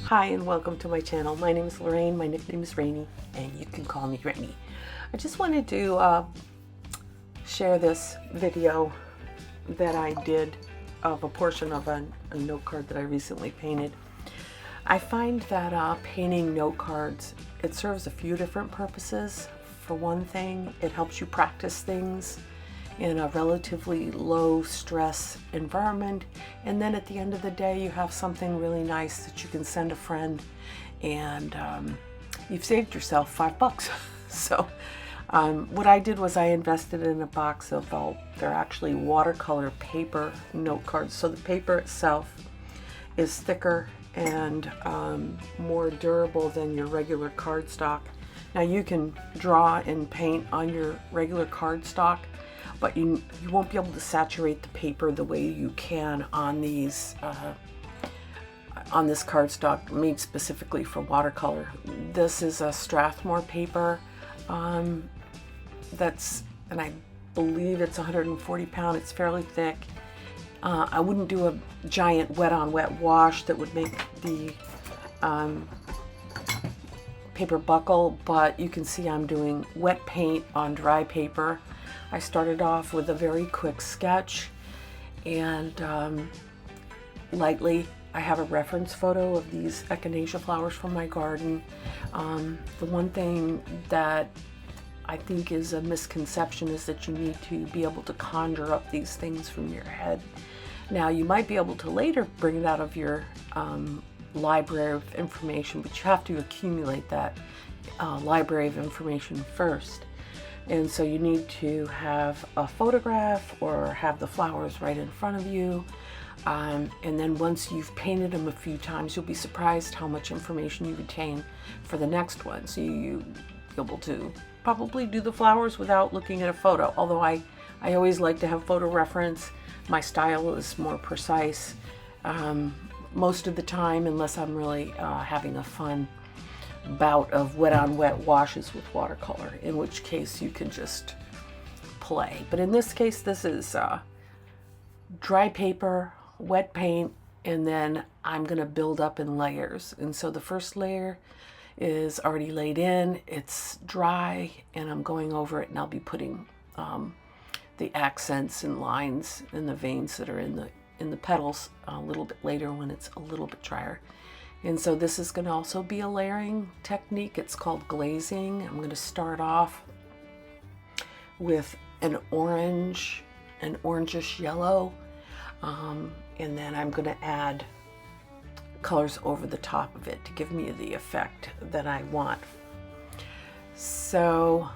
Hi and welcome to my channel. My name is Lorraine, my nickname is Rainey, and you can call me Rainey. I just wanted to share this video that I did of a portion of a note card that I recently painted. I find that painting note cards, it serves a few different purposes. For one thing, it helps you practice things in a relatively low stress environment, and then at the end of the day you have something really nice that you can send a friend, and you've saved yourself $5. So what I did was I invested in a box of, they're actually watercolor paper note cards. So the paper itself is thicker and more durable than your regular cardstock. Now you can draw and paint on your regular cardstock, but you won't be able to saturate the paper the way you can on these on this cardstock made specifically for watercolor. This is a Strathmore paper and I believe it's 140 pound. It's fairly thick. I wouldn't do a giant wet on wet wash that would make the paper buckle, but you can see I'm doing wet paint on dry paper. I started off with a very quick sketch, and lightly I have a reference photo of these echinacea flowers from my garden. The one thing that I think is a misconception is that you need to be able to conjure up these things from your head. Now you might be able to later bring it out of your library of information, but you have to accumulate that library of information first. And so you need to have a photograph or have the flowers right in front of you. And then once you've painted them a few times, you'll be surprised how much information you retain for the next one. So you'll be able to probably do the flowers without looking at a photo. Although I always like to have photo reference. My style is more precise most of the time, unless I'm really having a fun bout of wet on wet washes with watercolor, in which case you can just play. But in this case, this is dry paper, wet paint, and then I'm gonna build up in layers. And so the first layer is already laid in, it's dry, and I'm going over it, and I'll be putting the accents and lines and the veins that are in the petals a little bit later when it's a little bit drier. And so this is going to also be a layering technique. It's called glazing. I'm going to start off with an orange, an orangish yellow, and then I'm going to add colors over the top of it to give me the effect that I want. So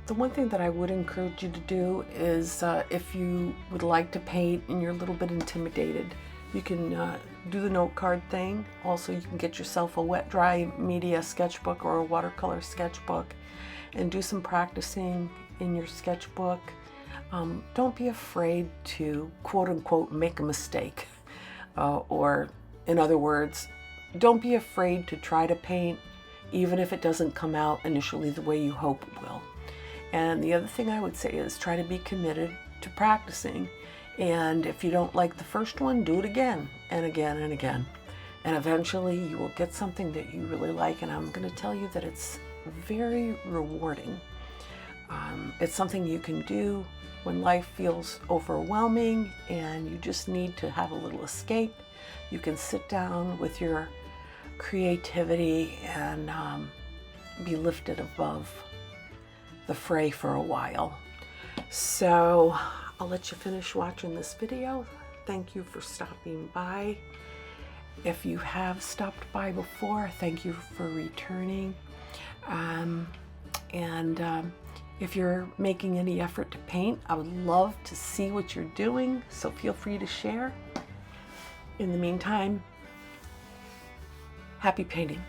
the one thing that I would encourage you to do is if you would like to paint and you're a little bit intimidated, you can do the note card thing. Also, you can get yourself a wet dry media sketchbook or a watercolor sketchbook and do some practicing in your sketchbook. Don't be afraid to quote unquote make a mistake, or in other words, don't be afraid to try to paint even if it doesn't come out initially the way you hope it will. And the other thing I would say is try to be committed to practicing. And if you don't like the first one, do it again and again and again. And eventually you will get something that you really like. And I'm going to tell you that it's very rewarding. It's something you can do when life feels overwhelming and you just need to have a little escape. You can sit down with your creativity and be lifted above the fray for a while. So I'll let you finish watching this video. Thank you for stopping by. If you have stopped by before, thank you for returning. If you're making any effort to paint, I would love to see what you're doing, so feel free to share. In the meantime, happy painting.